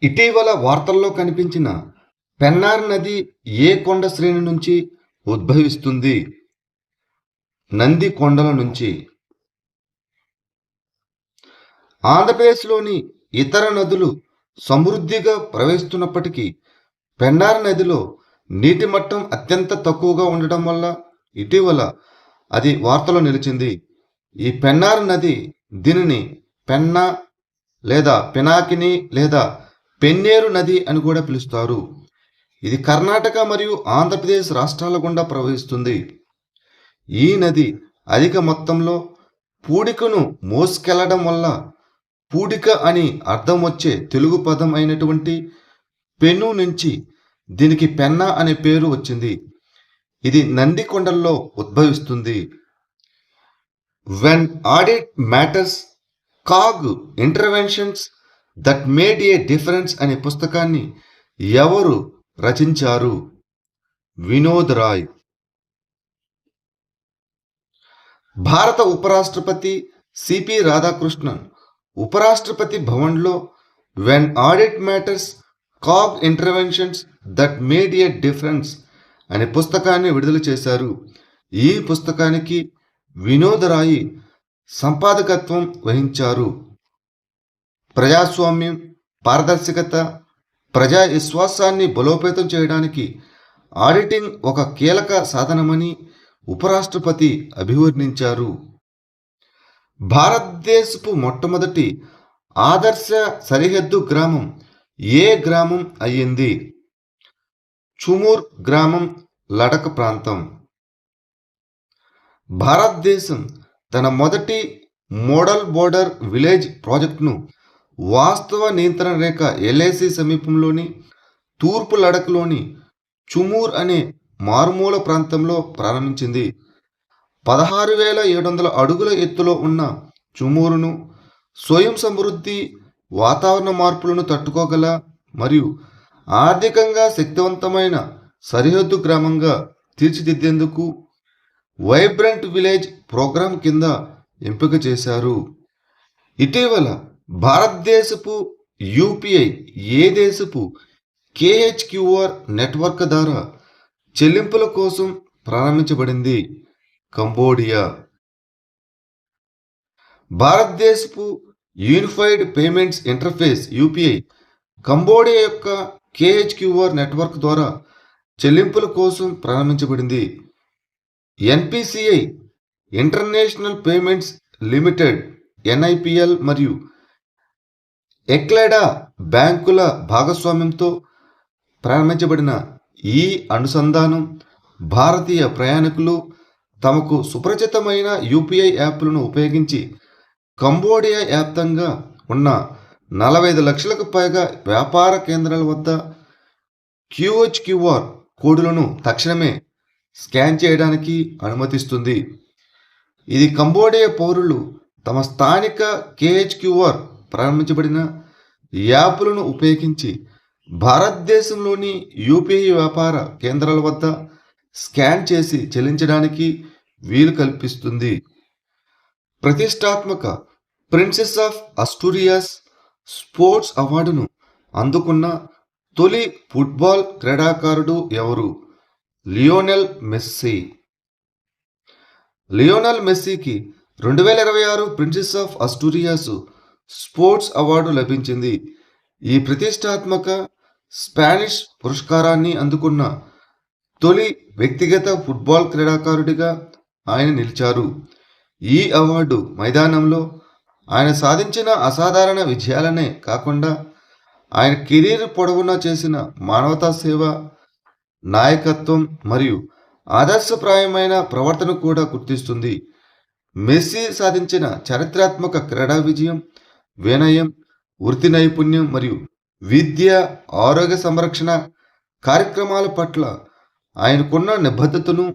ఇటీవల వార్తల్లో కనిపించిన పెన్నార్ నది ఏ కొండ శ్రేణి నుంచి ఉద్భవిస్తుంది? నంది కొండల నుంచి. ఆంధ్రప్రదేశ్లోని ఇతర నదులు సమృద్ధిగా ప్రవహిస్తున్నప్పటికీ పెన్నార్ నదిలో నీటి మట్టం అత్యంత తక్కువగా ఉండటం వల్ల ఇటీవల అది వార్తలో నిలిచింది. ఈ పెన్నార్ నది దీనిని పెన్నా లేదా పినాకిని లేదా పెన్నేరు నది అని కూడా పిలుస్తారు. ఇది కర్ణాటక మరియు ఆంధ్రప్రదేశ్ రాష్ట్రాల గుండా ప్రవహిస్తుంది. ఈ నది అధిక మొత్తంలో పూడికను మోసుకెళ్లడం వల్ల పూడిక అని అర్థం వచ్చే తెలుగు పదం అయినటువంటి పెను నుంచి దీనికి పెన్నా అనే పేరు వచ్చింది. ఇది నంది కొండల్లో ఉద్భవిస్తుంది. When audit matters CAG interventions that made a difference అనే పుస్తకాన్ని ఎవరు రచించారు? వినోద్ రాయ్. భారత ఉపరాష్ట్రపతి సిపి రాధాకృష్ణన్ ఉపరాష్ట్రపతి భవన్లో when audit matters CAG interventions that made a difference అనే పుస్తకాన్ని విడుదల చేశారు. ఈ పుస్తకానికి వినోద్ రాయ్ సంపాదకత్వం వహించారు. ప్రజాస్వామ్యం, పారదర్శకత, ప్రజా విశ్వాసాన్ని బలోపేతం చేయడానికి ఆడిటింగ్ ఒక కీలక సాధనమని ఉపరాష్ట్రపతి అభివర్ణించారు. భారతదేశపు మొట్టమొదటి ఆదర్శ సరిహద్దు గ్రామం ఏ గ్రామం అయ్యింది? చుమూర్ గ్రామం, లడఖ్ ప్రాంతం. భారతదేశం తన మొదటి మోడల్ బోర్డర్ విలేజ్ ప్రాజెక్టును వాస్తవ నియంత్రణ రేఖ ఎల్ఏసి సమీపంలోని తూర్పు లడఖ్లోని చుమూర్ అనే మారుమూల ప్రాంతంలో ప్రారంభించింది. 16,700 అడుగుల ఎత్తులో ఉన్న చుమూరును స్వయం సమృద్ధి, వాతావరణ మార్పులను తట్టుకోగల మరియు ఆర్థికంగా శక్తివంతమైన సరిహద్దు గ్రామంగా తీర్చిదిద్దేందుకు వైబ్రెంట్ విలేజ్ ప్రోగ్రాం కింద ఎంపిక చేశారు. ఇటీవల భారతదేశపు యూపీఐ ఏ దేశపు కేహెచ్క్యూఆర్ నెట్వర్క్ ద్వారా చెల్లింపుల కోసం ప్రారంభించబడింది? కంబోడియా. భారతదేశపు unified payments interface UPI Cambodia యొక్క కేహెచ్క్యూఆర్ నెట్వర్క్ ద్వారా చెల్లింపుల కోసం ప్రారంభించబడింది. ఎన్పిసిఐ ఇంటర్నేషనల్ పేమెంట్స్ లిమిటెడ్ ఎన్ఐపిఎల్ మరియు ఎక్లెడా బ్యాంకుల భాగస్వామ్యంతో ప్రారంభించబడిన ఈ అనుసంధానం భారతీయ ప్రయాణికులు తమకు సుపరిచితమైన యూపీఐ యాప్లను ఉపయోగించి కంబోడియా వ్యాప్తంగా ఉన్న 45 లక్షలకు పైగా వ్యాపార కేంద్రాల వద్ద క్యూహెచ్క్యూఆర్ కోడ్లను తక్షణమే స్కాన్ చేయడానికి అనుమతిస్తుంది. ఇది కంబోడియా పౌరులు తమ స్థానిక కేహెచ్క్యూఆర్ ప్రారంభించబడిన యాప్లను ఉపయోగించి భారతదేశంలోని యూపీఐ వ్యాపార కేంద్రాల వద్ద స్కాన్ చేసి చెల్లించడానికి వీలు కల్పిస్తుంది. ప్రతిష్టాత్మక ప్రిన్సెస్ ఆఫ్ అస్టూరియాస్ స్పోర్ట్స్ అవార్డును అందుకున్న తొలి ఫుట్బాల్ క్రీడాకారుడు ఎవరు? Lionel Messi. లియోనెల్ మెస్సీకి 2026 Princess of Asturias sports award లభించింది. ఈ ప్రతిష్టాత్మక స్పానిష్ పురస్కారాన్ని అందుకున్న తొలి వ్యక్తిగత ఫుట్బాల్ క్రీడాకారుడిగా ఆయన నిలిచారు. ఈ అవార్డు మైదానంలో ఆయన సాధించిన అసాధారణ విజయాలనే కాకుండా ఆయన కెరీర్ పొడవునా చేసిన మానవతా సేవ, నాయకత్వం మరియు ఆదర్శప్రాయమైన ప్రవర్తన కూడా గుర్తిస్తుంది. మెస్సీ సాధించిన చారిత్రాత్మక క్రీడా విజయం, వినయం, వృత్తి నైపుణ్యం మరియు విద్య, ఆరోగ్య సంరక్షణ కార్యక్రమాల పట్ల ఆయనకున్న నిబద్ధతను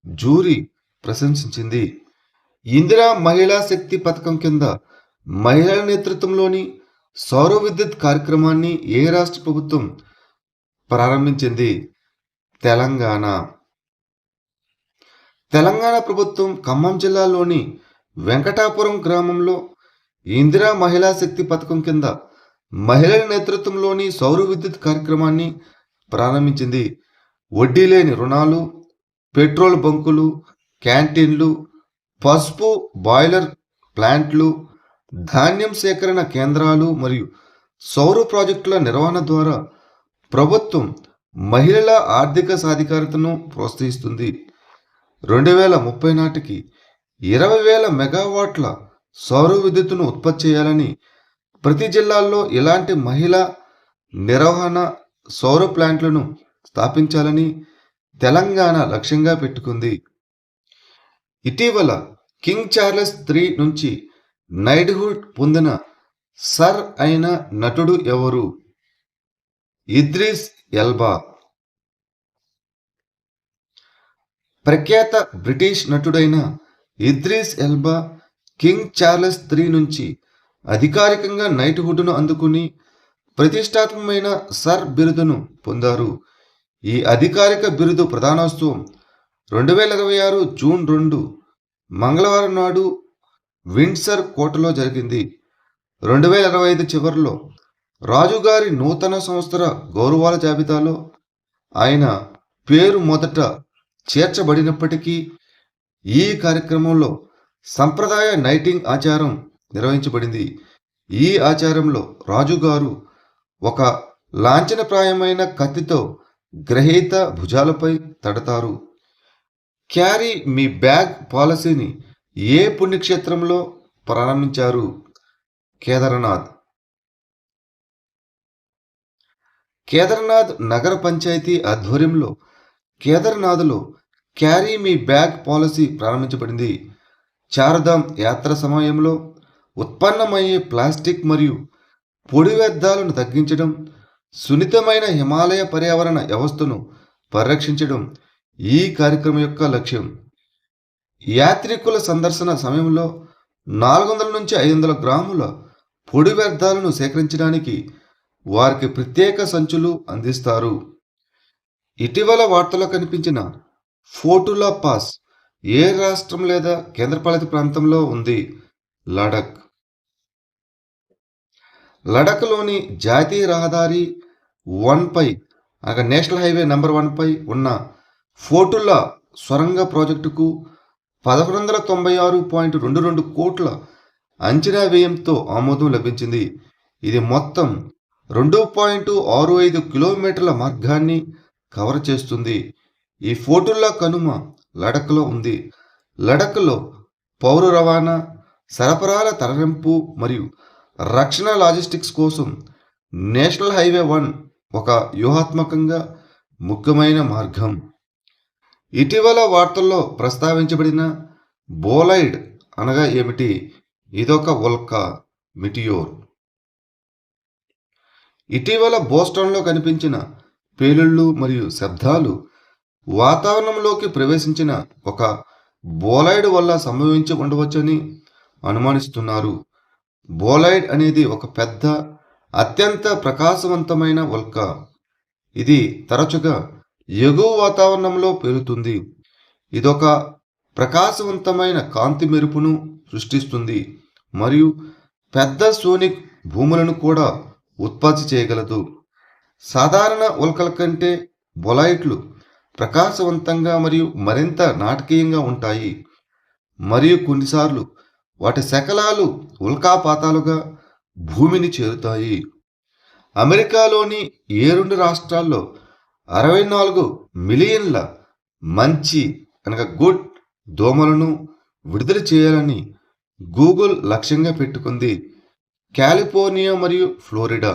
జ్యూరీ ప్రశంసించింది. ఇందిరా మహిళా శక్తి పథకం కింద మహిళల నేతృత్వంలోని సౌర విద్యుత్ కార్యక్రమాన్ని ఏ రాష్ట్ర ప్రభుత్వం ప్రారంభించింది? తెలంగాణ. తెలంగాణ ప్రభుత్వం ఖమ్మం జిల్లాలోని వెంకటాపురం గ్రామంలో ఇందిరా మహిళా శక్తి పథకం కింద మహిళల నేతృత్వంలోని సౌర విద్యుత్ కార్యక్రమాన్ని ప్రారంభించింది. వడ్డీ లేని రుణాలు, పెట్రోల్ బంకులు, క్యాంటీన్లు, పసుపు బాయిలర్ ప్లాంట్లు, ధాన్యం సేకరణ కేంద్రాలు మరియు సౌర ప్రాజెక్టుల నిర్వహణ ద్వారా ప్రభుత్వం మహిళల ఆర్థిక సాధికారతను ప్రోత్సహిస్తుంది. 2030 నాటికి 20,000 మెగావాట్ల సౌర విద్యుత్తును ఉత్పత్తి చేయాలని, ప్రతి జిల్లాల్లో ఇలాంటి మహిళా నిర్వహణ సౌర ప్లాంట్లను స్థాపించాలని తెలంగాణ లక్ష్యంగా పెట్టుకుంది. ఇటీవల కింగ్ చార్లెస్ III నుంచి నైట్హుడ్ పొందిన సర్ అయిన నటుడు ఎవరు? Idris Elba. ప్రఖ్యాత బ్రిటిష్ నటుడైన Idris Elba King Charles III నుంచి అధికారికంగా నైట్హుడ్ను అందుకుని ప్రతిష్టాత్మకమైన సర్ బిరుదును పొందారు. ఈ అధికారిక బిరుదు ప్రదానోత్సవం 2026 జూన్ 2 మంగళవారం నాడు విండ్సర్ కోటలో జరిగింది. 2025 చివరిలో రాజుగారి నూతన సంవత్సర గౌరవాల జాబితాలో ఆయన పేరు మొదట చేర్చబడినప్పటికీ ఈ కార్యక్రమంలో సంప్రదాయ నైటింగ్ ఆచారం నిర్వహించబడింది. ఈ ఆచారంలో రాజుగారు ఒక లాంఛనప్రాయమైన కత్తితో గ్రహీత భుజాలపై తడతారు. క్యారీ మీ బ్యాగ్ పాలసీని ఏ పుణ్యక్షేత్రంలో ప్రారంభించారు? కేదార్నాథ్. కేదార్నాథ్ నగర పంచాయతీ ఆధ్వర్యంలో కేదార్నాథ్లో క్యారీ మీ బ్యాగ్ పాలసీ ప్రారంభించబడింది. చార్ధామ్ యాత్ర సమయంలో ఉత్పన్నమయ్యే ప్లాస్టిక్ మరియు పొడి వ్యర్థాలను తగ్గించడం, సున్నితమైన హిమాలయ పర్యావరణ వ్యవస్థను పరిరక్షించడం ఈ కార్యక్రమం యొక్క లక్ష్యం. యాత్రికుల సందర్శన సమయంలో 400 నుంచి 500 గ్రాముల పొడి వ్యర్థాలను సేకరించడానికి వారికి ప్రత్యేక సంచులు అందిస్తారు. ఇటీవల వార్తల్లో కనిపించిన ఫోటులా పాస్ ఏ రాష్ట్రం లేదా కేంద్రపాలిత ప్రాంతంలో ఉంది? లడఖ్. లడఖ్లోని జాతీయ రహదారి 1 పై నేషనల్ హైవే నంబర్ 1 పై ఉన్న ఫోటులా సొరంగ ప్రాజెక్టుకు 1196.22 కోట్ల అంచనా వ్యయంతో ఆమోదం లభించింది. ఇది మొత్తం 2.65 కిలోమీటర్ల మార్గాన్ని కవర్ చేస్తుంది. ఈ ఫోటుల్లా కనుమ లడఖ్లో ఉంది. లడఖ్లో పౌర రవాణా, సరఫరాల తరలింపు మరియు రక్షణ లాజిస్టిక్స్ కోసం నేషనల్ హైవే 1 ఒక వ్యూహాత్మకంగా ముఖ్యమైన మార్గం. ఇటీవల వార్తల్లో ప్రస్తావించబడిన బోలైడ్ అనగా ఏమిటి? ఇదొక ఉల్కా మిటియోర్. ఇటీవల బోస్టన్లో కనిపించిన పేలుళ్ళు మరియు శబ్దాలు వాతావరణంలోకి ప్రవేశించిన ఒక బోలైడ్ వల్ల సంభవించి ఉండవచ్చని అనుమానిస్తున్నారు. బోలైడ్ అనేది ఒక పెద్ద, అత్యంత ప్రకాశవంతమైన ఉల్కా. ఇది తరచుగా ఎగువ వాతావరణంలో పేలుతుంది. ఇదొక ప్రకాశవంతమైన కాంతి మెరుపును సృష్టిస్తుంది మరియు పెద్ద సోనిక్ భూములను కూడా ఉత్పత్తి చేయగలదు. సాధారణ ఉల్కల కంటే బొలైట్లు ప్రకాశవంతంగా మరియు మరింత నాటకీయంగా ఉంటాయి మరియు కొన్నిసార్లు వాటి శకలాలు ఉల్కాపాతాలుగా భూమిని చేరుతాయి. అమెరికాలోని 2 రాష్ట్రాల్లో 64 మిలియన్ల మంచి గుడ్ దోమలను విడుదల చేయాలని గూగుల్ లక్ష్యంగా పెట్టుకుంది. కాలిఫోర్నియా మరియు ఫ్లోరిడా.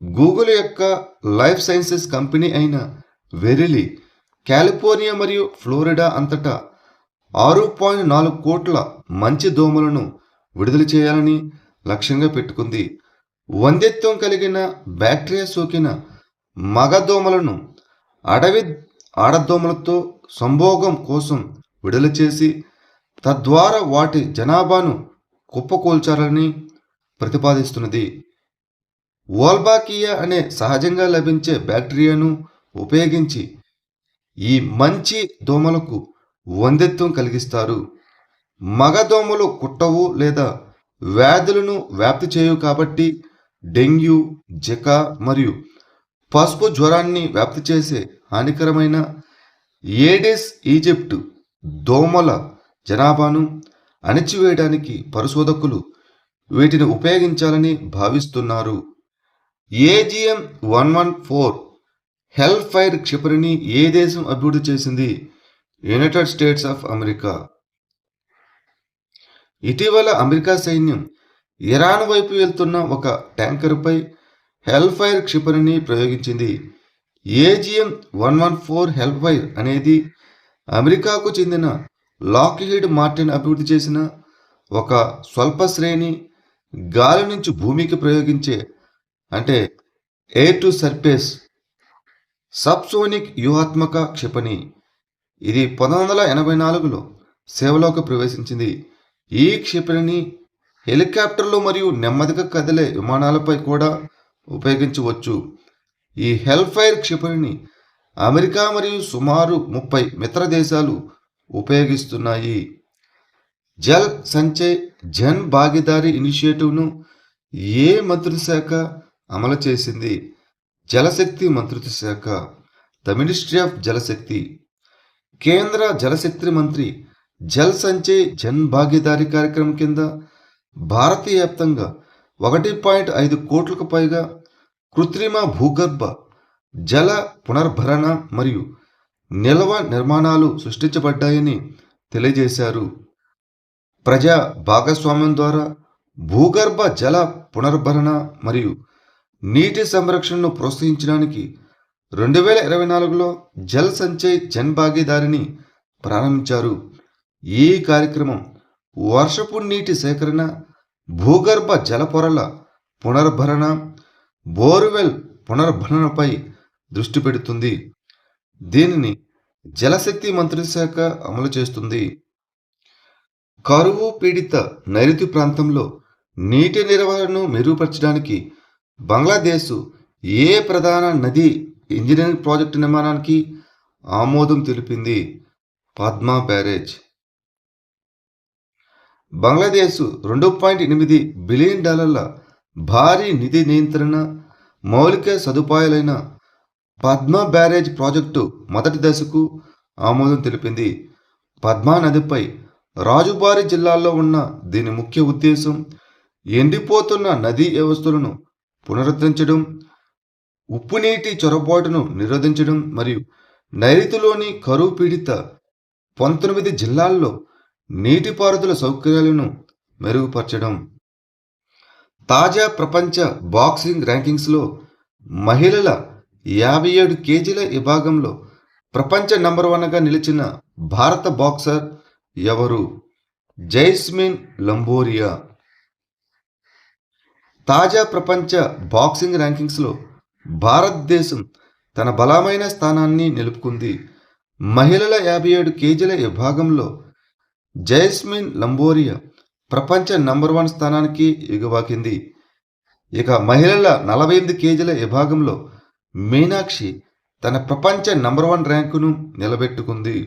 గూగుల్ యొక్క లైఫ్ సైన్సెస్ కంపెనీ అయిన వెరిలీ కాలిఫోర్నియా మరియు ఫ్లోరిడా అంతటా 6.4 కోట్ల మంచి దోమలను విడుదల చేయాలని లక్ష్యంగా పెట్టుకుంది. వంధ్యత్వం కలిగిన బ్యాక్టీరియా సోకిన మగ దోమలను అడవి ఆడదోమలతో సంభోగం కోసం విడుదల చేసి తద్వారా వాటి జనాభాను కుప్పకూల్చాలని ప్రతిపాదిస్తున్నది. వోల్బాకియా అనే సహజంగా లభించే బ్యాక్టీరియాను ఉపయోగించి ఈ మంచి దోమలకు వంధ్యత్వం కలిగిస్తారు. మగ దోమలు కుట్టవు లేదా వ్యాధులను వ్యాప్తి చేయవు కాబట్టి డెంగ్యూ, జికా మరియు పసుపు జ్వరాన్ని వ్యాప్తి చేసే హానికరమైన ఏడెస్ ఈజిప్టు దోమల జనాభాను అణిచివేయడానికి పరిశోధకులు వీటిని ఉపయోగించాలని భావిస్తున్నారు. AGM-114 హెల్ ఫైర్ క్షిపణిని ఏ దేశం అభివృద్ధి చేసింది? United states of America. ఇటీవల అమెరికా సైన్యం ఇరాన్ వైపు వెళ్తున్న ఒక ట్యాంకర్పై హెల్ ఫైర్ క్షిపణిని ప్రయోగించింది. AGM-114 హెల్ ఫైర్ అనేది అమెరికాకు చెందిన లాక్హీడ్ మార్టిన్ అభివృద్ధి చేసిన ఒక స్వల్ప శ్రేణి గాలి నుంచి భూమికి ప్రయోగించే ఎయిర్ టు సర్ఫేస్ సబ్సోనిక్ వ్యూహాత్మక క్షిపణి. ఇది 1984లో సేవలోకి ప్రవేశించింది. ఈ క్షిపణిని హెలికాప్టర్లు మరియు నెమ్మదిగా కదిలే విమానాలపై కూడా ఉపయోగించవచ్చు. ఈ హెల్ ఫైర్ క్షిపణిని అమెరికా మరియు సుమారు 30 మిత్ర దేశాలు ఉపయోగిస్తున్నాయి. జల్ సంచయ్ జన్ భాగీదారీ ఇనిషియేటివ్ను ఏ మంత్రిత్వ శాఖ అమలు చేసింది? జలశక్తి మంత్రిత్వ శాఖ, ద మినిస్ట్రీ ఆఫ్ జలశక్తి. కేంద్ర జలశక్తి మంత్రి జల్ సంచయ్ జన్ భాగీదారీ కార్యక్రమం కింద భారతీయ వ్యాప్తంగా 1.5 కోట్లకు పైగా కృత్రిమ భూగర్భ జల పునర్భరణ మరియు నిల్వ నిర్మాణాలు సృష్టించబడ్డాయని తెలియజేశారు. ప్రజా భాగస్వామ్యం ద్వారా భూగర్భ జల పునర్భరణ మరియు నీటి సంరక్షణను ప్రోత్సహించడానికి 2024లో జల్ సంచయ్ జన్ భాగీదారిని ప్రారంభించారు. ఈ కార్యక్రమం వర్షపు నీటి సేకరణ, భూగర్భ జల పొరల పునర్భరణ, బోర్వెల్ పునర్భరణపై దృష్టి పెడుతుంది. దీనిని జలశక్తి మంత్రిత్వ శాఖ అమలు చేస్తుంది. కరువు పీడిత నైరుతి ప్రాంతంలో నీటి నిర్వహణను మెరుగుపరచడానికి బంగ్లాదేశ్ ఏ ప్రధాన నది ఇంజనీరింగ్ ప్రాజెక్టు నిర్మాణానికి ఆమోదం తెలిపింది? పద్మా బ్యారేజ్. బంగ్లాదేశ్ $2.8 బిలియన్ భారీ నిధి నియంత్రణ మౌలిక సదుపాయాలైన పద్మా బ్యారేజ్ ప్రాజెక్టు మొదటి దశకు ఆమోదం తెలిపింది. పద్మా నదిపై రాజుబారి జిల్లాల్లో ఉన్న దీని ముఖ్య ఉద్దేశం ఎండిపోతున్న నదీ వ్యవస్థలను పునరుద్ధరించడం, ఉప్పునీటి చొరబాటును నిరోధించడం మరియు నైరుతిలోని కరువు పీడిత 19 జిల్లాల్లో నీటిపారుదల సౌకర్యాలను మెరుగుపరచడం. తాజా ప్రపంచ బాక్సింగ్ ర్యాంకింగ్స్లో మహిళల 57 కేజీల విభాగంలో ప్రపంచ నంబర్ 1గా నిలిచిన భారత బాక్సర్ ఎవరు? జైస్మిన్ లంబోరియా. తాజా ప్రపంచ బాక్సింగ్ ర్యాంకింగ్స్లో భారతదేశం తన బలమైన స్థానాన్ని నిలుపుకుంది. మహిళల 57 కేజీల విభాగంలో జైస్మిన్ లంబోరియా ప్రపంచ నంబర్ 1 స్థానానికి ఎగువాకింది. ఇక మహిళల 48 కేజీల విభాగంలో మీనాక్షి తన ప్రపంచ నంబర్ 1 ర్యాంకును నిలబెట్టుకుంది.